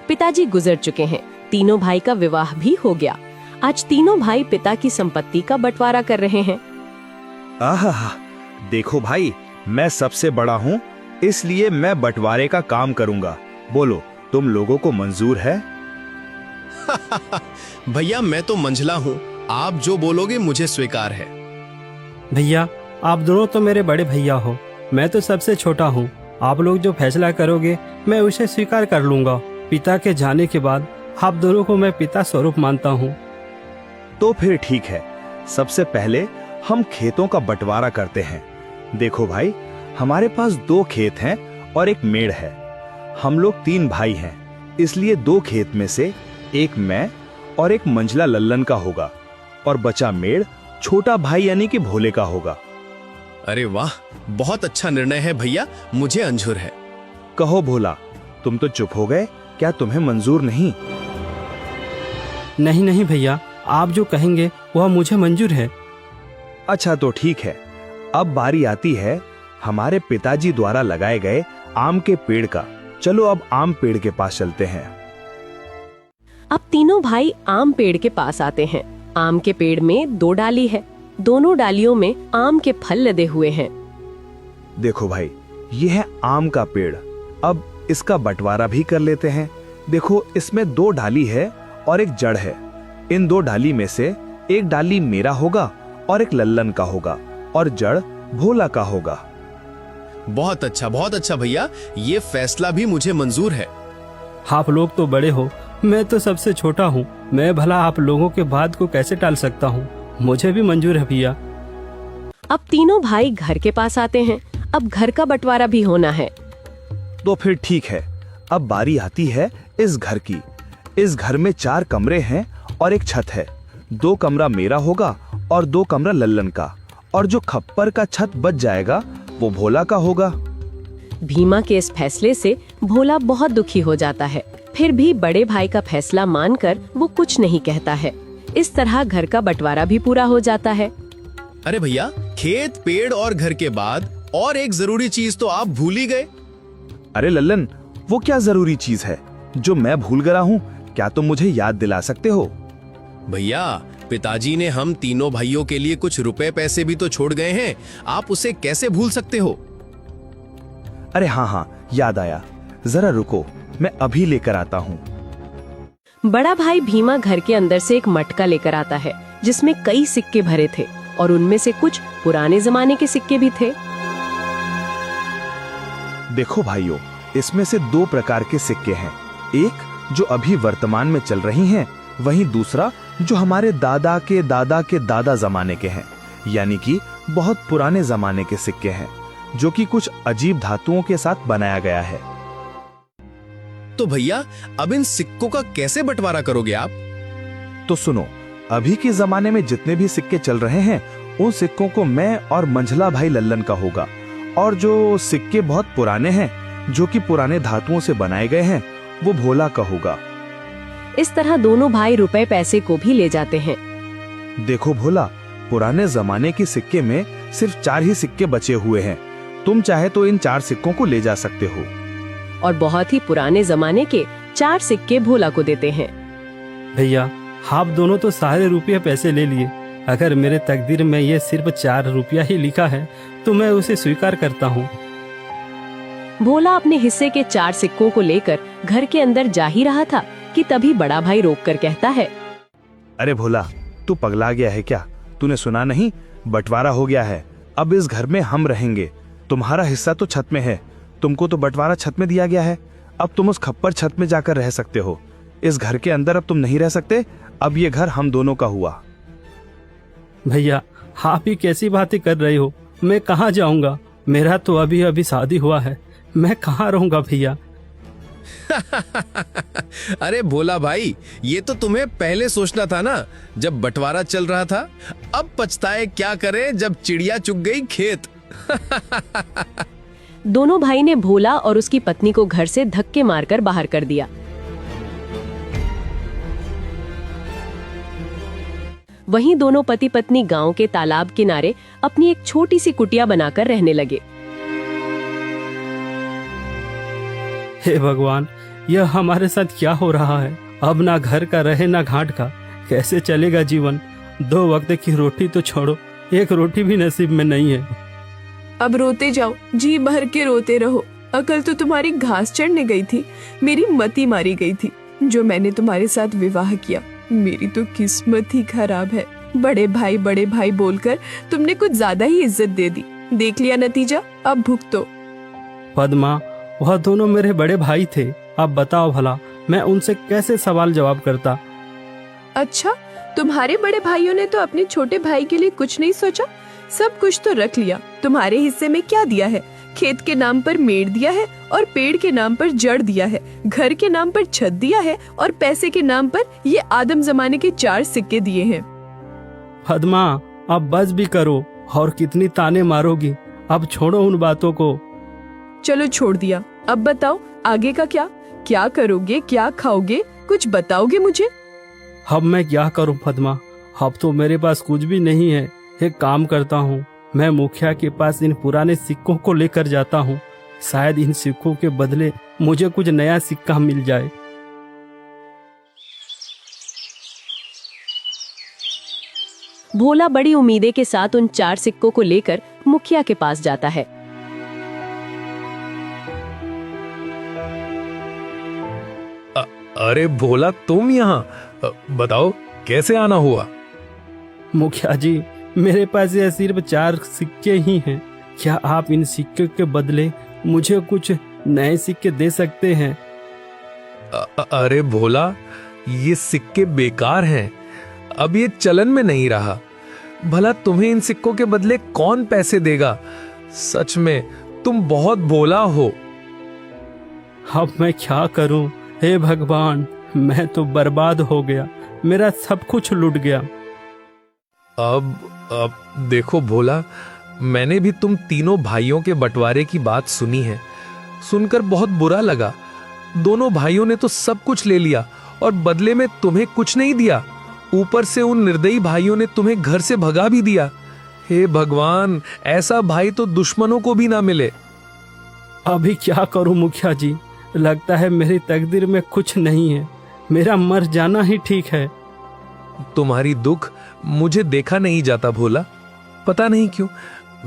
पिताजी गुजर चुके हैं। तीनों भाई का विवाह भी हो गया। आज तीनों भाई पिता की संपत्ति का बंटवारा कर रहे हैं। आहा, देखो भाई, मैं सबसे बड़ा हूँ, इसलिए मैं बंटवारे का काम करूँगा। बोलो, तुम लोगों को मंजूर है? भैया मैं तो मंझला हूँ, आप जो बोलोगे मुझे स्वीकार है। भैया आप दोनों तो मेरे बड़े भैया हो, मैं तो सबसे छोटा हूँ। आप लोग जो फैसला करोगे मैं उसे स्वीकार कर लूंगा। पिता के जाने के बाद आप दोनों को मैं पिता स्वरूप मानता हूँ। तो फिर ठीक है, सबसे पहले हम खेतों का बंटवारा करते हैं। देखो भाई, हमारे पास 2 खेत हैं और एक मेड़ है। हम लोग 3 भाई हैं, इसलिए 2 खेत में से एक मैं और एक मंझला लल्लन का होगा और बचा मेड़ छोटा भाई यानी कि भोले का होगा। अरे वाह, बहुत अच्छा निर्णय है भैया, मुझे मंजूर है। कहो भोला, तुम तो चुप हो गए, क्या तुम्हें मंजूर नहीं? नहीं नहीं भैया, आप जो कहेंगे वह मुझे मंजूर है। अच्छा तो ठीक है, अब बारी आती है हमारे पिताजी द्वारा लगाए गए आम के पेड़ का। चलो अब आम पेड़ के पास चलते हैं। अब तीनों भाई आम पेड़ के पास आते हैं। आम के पेड़ में 2 डाली है, दोनों डालियों में आम के फल लदे हुए हैं। देखो भाई, ये है आम का पेड़। अब इसका बंटवारा भी कर लेते हैं। देखो, इसमें 2 डाली है और एक जड़ है। इन 2 डाली में से एक डाली मेरा होगा और एक लल्लन का होगा और जड़ भोला का होगा। बहुत अच्छा भैया, ये फैसला भी मुझे मंजूर है। आप लोग तो बड़े हो, मैं तो सबसे छोटा हूँ। मैं भला आप लोगों के बात को कैसे टाल सकता हूँ? मुझे भी मंजूर है भैया। अब तीनों भाई घर के पास आते हैं। अब घर का बंटवारा भी होना है। तो फिर ठीक है, अब बारी आती है इस घर की। इस घर में 4 कमरे हैं और एक छत है। 2 कमरा मेरा होगा और 2 कमरा लल्लन का, और जो खप्पर का छत बच जाएगा वो भोला का होगा। भीमा के इस फैसले से भोला बहुत दुखी हो जाता है। फिर भी बड़े भाई का फैसला मानकर वो कुछ नहीं कहता है। इस तरह घर का बंटवारा भी पूरा हो जाता है। अरे भैया, खेत, पेड़ और घर के बाद और एक जरूरी चीज तो आप भूल ही गए। अरे लल्लन, वो क्या जरूरी चीज है जो मैं भूल गया हूँ? क्या तुम मुझे याद दिला सकते हो? भैया, पिताजी ने हम तीनों भाइयों के लिए कुछ रुपए पैसे भी तो छोड़ गए हैं, आप उसे कैसे भूल सकते हो? अरे हाँ, याद आया। जरा रुको, मैं अभी लेकर आता हूँ। बड़ा भाई भीमा घर के अंदर से एक मटका लेकर आता है जिसमें कई सिक्के भरे थे और उनमें से कुछ पुराने जमाने के सिक्के भी थे। देखो भाइयों, इसमें से 2 प्रकार के सिक्के हैं। एक जो अभी वर्तमान में चल रही हैं, वहीं दूसरा जो हमारे दादा के दादा के दादा जमाने के हैं, यानी कि बहुत पुराने जमाने के सिक्के हैं, जो कि कुछ अजीब धातुओं के साथ बनाया गया है। तो भैया, अब इन सिक्कों का कैसे बंटवारा करोगे आप? तो सुनो, अभी के जमाने में जितने भी सिक्के चल रहे हैं, उन सिक्कों को मैं और मंझला भाई लल्लन का होगा, और जो सिक्के बहुत पुराने हैं, जो कि पुराने धातुओं से बनाए गए हैं, वो भोला का होगा। इस तरह दोनों भाई रुपए पैसे को भी ले जाते हैं। देखो भोला, पुराने जमाने के सिक्के में सिर्फ 4 ही सिक्के बचे हुए हैं। तुम चाहे तो इन 4 सिक्कों को ले जा सकते हो। और बहुत ही पुराने जमाने के 4 सिक्के भोला को देते हैं। भैया, आप दोनों तो सारे रुपये पैसे ले लिए। अगर मेरे तकदीर में ये सिर्फ 4 रुपया ही लिखा है तो मैं उसे स्वीकार करता हूँ। भोला अपने हिस्से के 4 सिक्कों को लेकर घर के अंदर जा ही रहा था कि तभी बड़ा भाई रोककर कहता है, अरे भोला, तू पगला गया है क्या? तूने सुना नहीं? बंटवारा हो गया है। अब इस घर में हम रहेंगे। तुम्हारा हिस्सा तो छत में है, तुमको तो बंटवारा छत में दिया गया है। अब तुम उस खप्पर छत में जाकर रह सकते हो। इस घर के अंदर अब तुम नहीं रह सकते। अब ये घर हम दोनों का हुआ। भैया, आप ही कैसी बातें कर रहे हो? मैं कहाँ जाऊंगा? मेरा तो अभी अभी शादी हुआ है, मैं कहाँ रहूंगा भैया? अरे भोला भाई, ये तो तुम्हें पहले सोचना था ना, जब बंटवारा चल रहा था। अब पछताए क्या करें जब चिड़िया चुग गई खेत। दोनों भाई ने भोला और उसकी पत्नी को घर से धक्के मारकर बाहर कर दिया। वहीं दोनों पति पत्नी गांव के तालाब किनारे अपनी एक छोटी सी कुटिया बनाकर रहने लगे। हे भगवान, यह हमारे साथ क्या हो रहा है? अब ना घर का रहे ना घाट का, कैसे चलेगा जीवन? 2 वक्त की रोटी तो छोड़ो, एक रोटी भी नसीब में नहीं है। अब रोते जाओ, जी भर के रोते रहो। अकल तो तुम्हारी घास चढ़ने गई थी, मेरी मती मारी गई थी जो मैंने तुम्हारे साथ विवाह किया। मेरी तो किस्मत ही खराब है। बड़े भाई बोलकर तुमने कुछ ज्यादा ही इज्जत दे दी। देख लिया नतीजा, अब भुगतो। पद्मा, वह दोनों मेरे बड़े भाई थे। अब बताओ भला, मैं उनसे कैसे सवाल जवाब करता? अच्छा, तुम्हारे बड़े भाइयों ने तो अपने छोटे भाई के लिए कुछ नहीं सोचा? सब कुछ तो रख लिया। तुम्हारे हिस्से में क्या दिया है? खेत के नाम पर मेड़ दिया है और पेड़ के नाम पर जड़ दिया है, घर के नाम पर छत दिया है और पैसे के नाम पर ये आदम जमाने के 4 सिक्के दिए हैं। पद्मा, अब बस भी करो, और कितनी ताने मारोगी? अब छोड़ो उन बातों को। चलो छोड़ दिया, अब बताओ आगे का क्या? क्या करोगे, क्या खाओगे, कुछ बताओगे मुझे? अब मैं क्या करूं पद्मा? अब तो मेरे पास कुछ भी नहीं है। एक काम करता हूँ, मैं मुखिया के पास इन पुराने सिक्कों को लेकर जाता हूँ। शायद इन सिक्कों के बदले मुझे कुछ नया सिक्का मिल जाए। भोला बड़ी उम्मीदें के साथ उन 4 सिक्कों को लेकर मुखिया के पास जाता है। अरे भोला, तुम यहाँ? बताओ कैसे आना हुआ? मुखिया जी, मेरे पास यह सिर्फ 4 सिक्के ही हैं। क्या आप इन सिक्के के बदले मुझे कुछ नए सिक्के दे सकते हैं? अरे भोला, ये सिक्के बेकार हैं। अब ये चलन में नहीं रहा। भला तुम्हें इन सिक्कों के बदले कौन पैसे देगा? सच में तुम बहुत भोला हो। अब मैं क्या करूं? हे भगवान, मैं तो बर्बाद हो गया। मेरा सब कुछ लुट गया। अब देखो भोला, मैंने भी तुम तीनों भाइयों के बंटवारे की बात सुनी है। सुनकर बहुत बुरा लगा। दोनों भाइयों ने तो सब कुछ ले लिया और बदले में तुम्हें कुछ नहीं दिया। ऊपर से उन निर्दयी भाइयों ने तुम्हें घर से भगा भी दिया। हे भगवान, ऐसा भाई तो दुश्मनों को भी ना मिले। अभी क्या करूं मुखिया जी? लगता है मेरी तकदीर में कुछ नहीं है। मेरा मर जाना ही ठीक है। तुम्हारी दुख मुझे देखा नहीं जाता भोला, पता नहीं क्यों।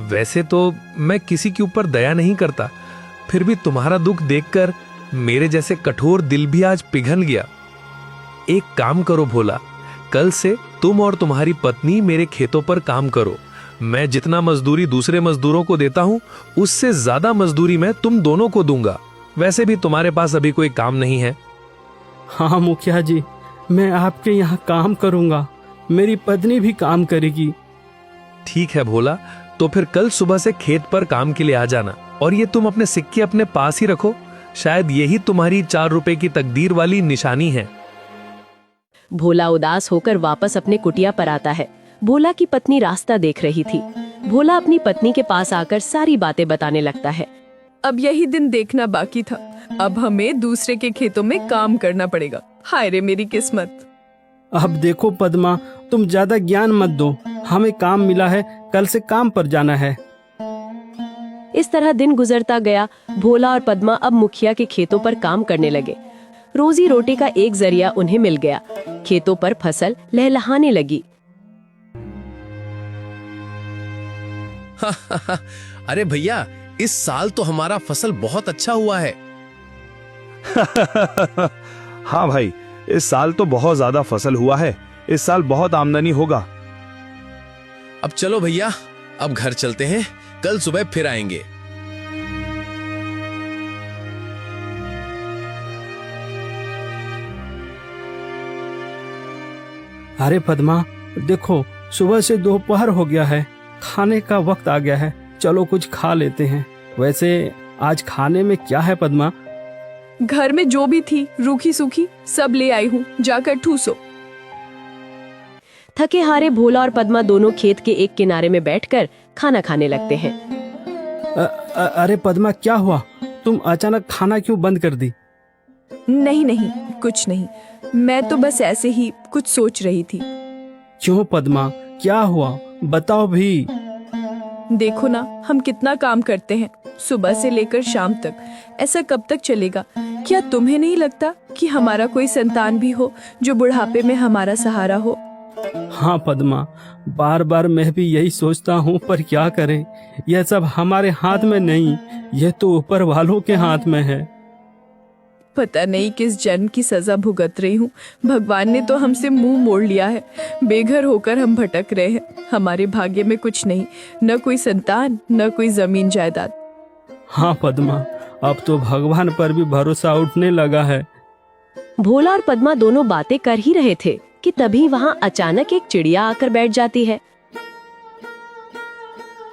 वैसे तो मैं किसी के ऊपर दया नहीं करता, फिर भी तुम्हारा दुख देखकर मेरे जैसे कठोर दिल भी आज पिघल गया। एक काम करो भोला, कल से तुम और तुम्हारी पत्नी मेरे खेतों पर काम करो। मैं जितना मजदूरी दूसरे मजदूरों को देता हूँ, उससे ज्यादा मजदूरी मैं तुम दोनों को दूंगा। वैसे भी तुम्हारे पास अभी कोई काम नहीं है। हाँ मुखिया जी, मैं आपके यहाँ काम करूंगा। मेरी पत्नी भी काम करेगी। ठीक है भोला, तो फिर कल सुबह से खेत पर काम के लिए आ जाना। और ये तुम अपने सिक्के अपने पास ही रखो, शायद यही तुम्हारी 4 रुपए की तकदीर वाली निशानी है। भोला उदास होकर वापस अपने कुटिया पर आता है। भोला की पत्नी रास्ता देख रही थी। भोला अपनी पत्नी के पास आकर सारी बातें बताने लगता है। अब यही दिन देखना बाकी था। अब हमें दूसरे के खेतों में काम करना पड़ेगा। हाय रे मेरी किस्मत। अब देखो पद्मा, तुम ज्यादा ज्ञान मत दो। हमें काम मिला है, कल से काम पर जाना है। इस तरह दिन गुजरता गया। भोला और पद्मा अब मुखिया के खेतों पर काम करने लगे। रोजी रोटी का एक जरिया उन्हें मिल गया। खेतों पर फसल लहलहाने लगी। अरे भैया, इस साल तो हमारा फसल बहुत अच्छा हुआ है। हाँ भाई, इस साल तो बहुत ज्यादा फसल हुआ है। इस साल बहुत आमदनी होगा। अब चलो भैया, अब घर चलते हैं, कल सुबह फिर आएंगे। अरे पद्मा, देखो सुबह से दोपहर हो गया है, खाने का वक्त आ गया है। चलो कुछ खा लेते हैं। वैसे आज खाने में क्या है पद्मा? घर में जो भी थी रूखी सूखी सब ले आई हूँ, जाकर ठूसो। थके हारे भोला और पद्मा दोनों खेत के एक किनारे में बैठकर खाना खाने लगते हैं। अरे पद्मा, क्या हुआ? तुम अचानक खाना क्यों बंद कर दी? नहीं नहीं, कुछ नहीं। मैं तो बस ऐसे ही कुछ सोच रही थी। क्यों पद्मा, क्या हुआ? बताओ भी। देखो ना, हम कितना काम करते हैं, सुबह से लेकर शाम तक। ऐसा कब तक चलेगा? क्या तुम्हें नहीं लगता कि हमारा कोई संतान भी हो जो बुढ़ापे में हमारा सहारा हो? हाँ पद्मा, बार बार मैं भी यही सोचता हूँ, पर क्या करें, यह सब हमारे हाथ में नहीं, यह तो ऊपर वालों के हाथ में है। पता नहीं किस जन्म की सजा भुगत रही हूँ। भगवान ने तो हमसे मुंह मोड़ लिया है। बेघर होकर हम भटक रहे हैं। हमारे भाग्य में कुछ नहीं, न कोई संतान, न कोई जमीन जायदाद। हाँ पद्मा, अब तो भगवान पर भी भरोसा उठने लगा है। भोला और पद्मा दोनों बातें कर ही रहे थे कि तभी वहाँ अचानक एक चिड़िया आकर बैठ जाती है।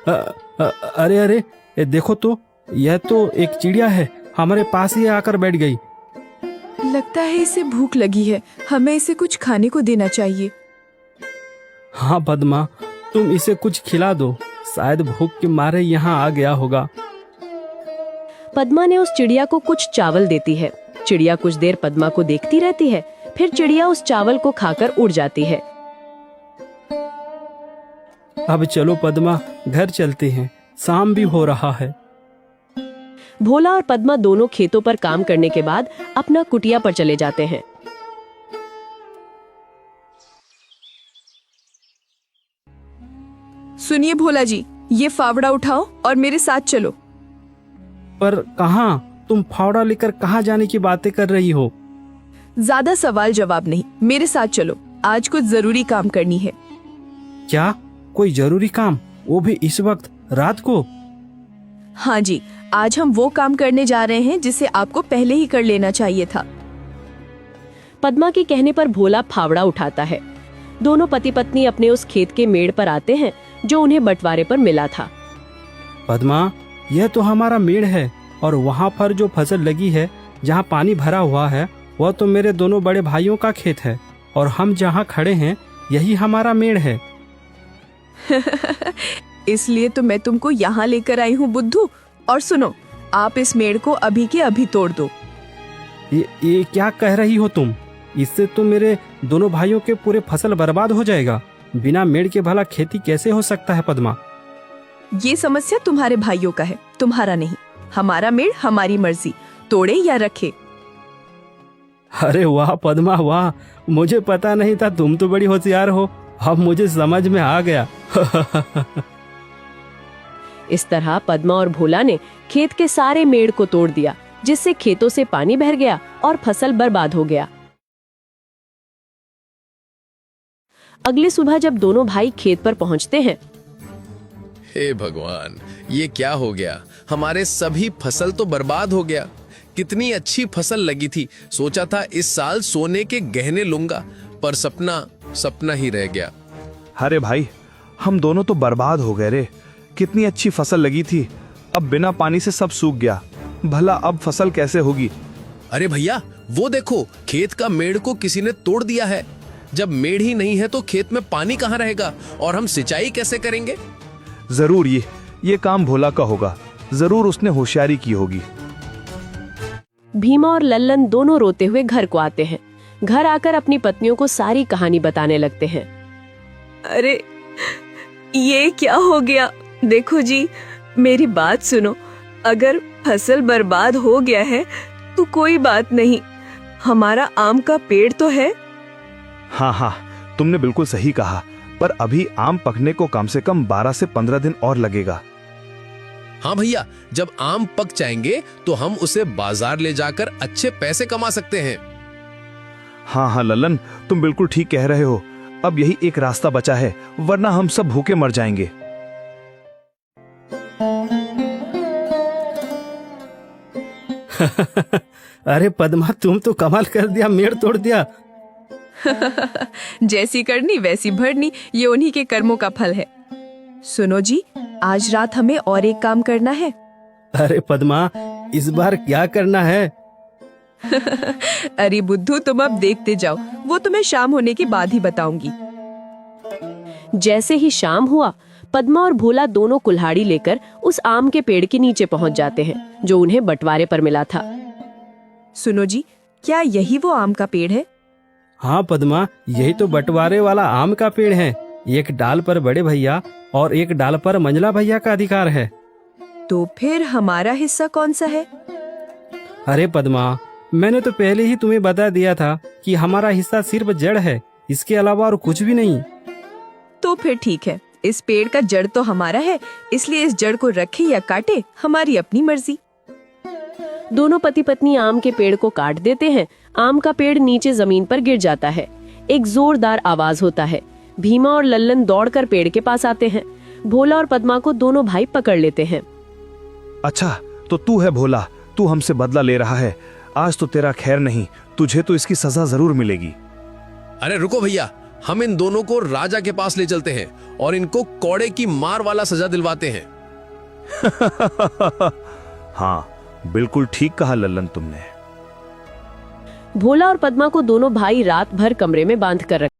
अरे अरे, ये देखो तो, यह तो एक चिड़िया है, हमारे पास ही आकर बैठ गई। लगता है इसे भूख लगी है, हमें इसे कुछ खाने को देना चाहिए। हाँ पद्मा, तुम इसे कुछ खिला दो, शायद भूख के मारे यहाँ आ गया होगा। पद्मा ने उस चिड़िया को कुछ चावल देती है। चिड़िया कुछ देर पद्मा को देखती रहती है, फिर चिड़िया उस चावल को खाकर उड़ जाती है। अब चलो पद्मा, घर चलते हैं, शाम भी हो रहा है। भोला और पद्मा दोनों खेतों पर काम करने के बाद अपना कुटिया पर चले जाते हैं। सुनिए भोला जी, ये फावड़ा उठाओ और मेरे साथ चलो। पर कहाँ? तुम फावड़ा लेकर कहाँ जाने की बातें कर रही हो? ज्यादा सवाल जवाब नहीं, मेरे साथ चलो, आज कुछ जरूरी काम करनी है। क्या? कोई जरूरी काम? वो भी इस वक्त, रात को? हाँ जी, आज हम वो काम करने जा रहे हैं जिसे आपको पहले ही कर लेना चाहिए था। पद्मा के कहने पर भोला फावड़ा उठाता है। दोनों पति पत्नी अपने उस खेत के मेड़ पर आते हैं जो उन्हें बंटवारे पर मिला था। पद्मा, यह तो हमारा मेड़ है, और वहाँ पर जो फसल लगी है, जहाँ पानी भरा हुआ है, वह तो मेरे दोनों बड़े भाइयों का खेत है, और हम जहाँ खड़े हैं यही हमारा मेड़ है। इसलिए तो मैं तुमको यहाँ लेकर आई हूँ बुद्धू। और सुनो, आप इस मेड़ को अभी के अभी तोड़ दो। ये क्या कह रही हो तुम? इससे तो मेरे दोनों भाइयों के पूरे फसल बर्बाद हो जाएगा। बिना मेड़ के भला खेती कैसे हो सकता है पद्मा? ये समस्या तुम्हारे भाइयों का है, तुम्हारा नहीं। हमारा मेड़ हमारी मर्जी, तोड़े या रखे। अरे वाह पद्मा वाह, मुझे पता नहीं था, तुम तो बड़ी होशियार हो, अब मुझे समझ में आ गया। इस तरह पद्मा और भोला ने खेत के सारे मेड़ को तोड़ दिया, जिससे खेतों से पानी बह गया और फसल बर्बाद हो गया। अगली सुबह जब दोनों भाई खेत पर पहुंचते हैं, हे भगवान, ये क्या हो गया? हमारे सभी फसल तो बर्बाद हो गया। कितनी अच्छी फसल लगी थी, सोचा था इस साल सोने के गहने लूंगा, पर सपना सपना ही रह गया। अरे भाई, हम दोनों तो बर्बाद हो गए रे। कितनी अच्छी फसल लगी थी, अब बिना पानी से सब सूख गया। भला अब फसल कैसे होगी? अरे भैया, वो देखो, खेत का मेड़ को किसी ने तोड़ दिया है। जब मेड़ ही नहीं है तो खेत में पानी कहाँ रहेगा, और हम सिंचाई कैसे करेंगे? जरूर ये काम भोला का होगा, जरूर उसने होशियारी की होगी। भीमा और लल्लन दोनों रोते हुए घर को आते हैं। घर आकर अपनी पत्नियों को सारी कहानी बताने लगते हैं। अरे ये क्या हो गया? देखो जी, मेरी बात सुनो। अगर फसल बर्बाद हो गया है तो कोई बात नहीं, हमारा आम का पेड़ तो है। हाँ, तुमने बिल्कुल सही कहा, पर अभी आम पकने को कम से कम 12 से 15 दिन और लगेगा। हाँ भैया, जब आम पक जाएंगे तो हम उसे बाजार ले जाकर अच्छे पैसे कमा सकते हैं। हाँ लल्लन, तुम बिल्कुल ठीक कह रहे हो। अब यही एक रास्ता बचा है, वरना हम सब भूखे मर जाएंगे। अरे पद्मा, तुम तो कमाल कर दिया, मेड़ तोड़ दिया। जैसी करनी वैसी भरनी, ये उन्हीं के कर्मों का फल है। सुनो जी, आज रात हमें और एक काम करना है। अरे पद्मा, इस बार क्या करना है? अरे बुद्धू, तुम अब देखते जाओ, वो तुम्हें शाम होने के बाद ही बताऊंगी। जैसे ही शाम हुआ, पद्मा और भोला दोनों कुल्हाड़ी लेकर उस आम के पेड़ के नीचे पहुंच जाते हैं जो उन्हें बंटवारे पर मिला था। सुनो जी, क्या यही वो आम का पेड़ है? हाँ पद्मा, यही तो बंटवारे वाला आम का पेड़ है। एक डाल पर बड़े भैया और एक डाल पर मंजला भैया का अधिकार है। तो फिर हमारा हिस्सा कौन सा है? अरे पद्मा, मैंने तो पहले ही तुम्हें बता दिया था कि हमारा हिस्सा सिर्फ जड़ है, इसके अलावा और कुछ भी नहीं। तो फिर ठीक है, इस पेड़ का जड़ तो हमारा है, इसलिए इस जड़ को रखे या काटे हमारी अपनी मर्जी। दोनों पति पत्नी आम के पेड़ को काट देते हैं। आम का पेड़ नीचे जमीन पर गिर जाता है। एक जोरदार आवाज होता है। भीमा और लल्लन दौड़कर पेड़ के पास आते हैं। भोला और पद्मा को दोनों भाई पकड़ लेते हैं। अच्छा, तो तू है भोला, तू हमसे बदला ले रहा है। आज तो तेरा खैर नहीं, तुझे तो इसकी सजा जरूर मिलेगी। अरे रुको भैया, हम इन दोनों को राजा के पास ले चलते हैं और इनको कौड़े की मार वाला सजा दिलवाते हैं। हाँ, बिल्कुल ठीक कहा लल्लन तुमने। भोला और पद्मा को दोनों भाई रात भर कमरे में बांध कर रखे।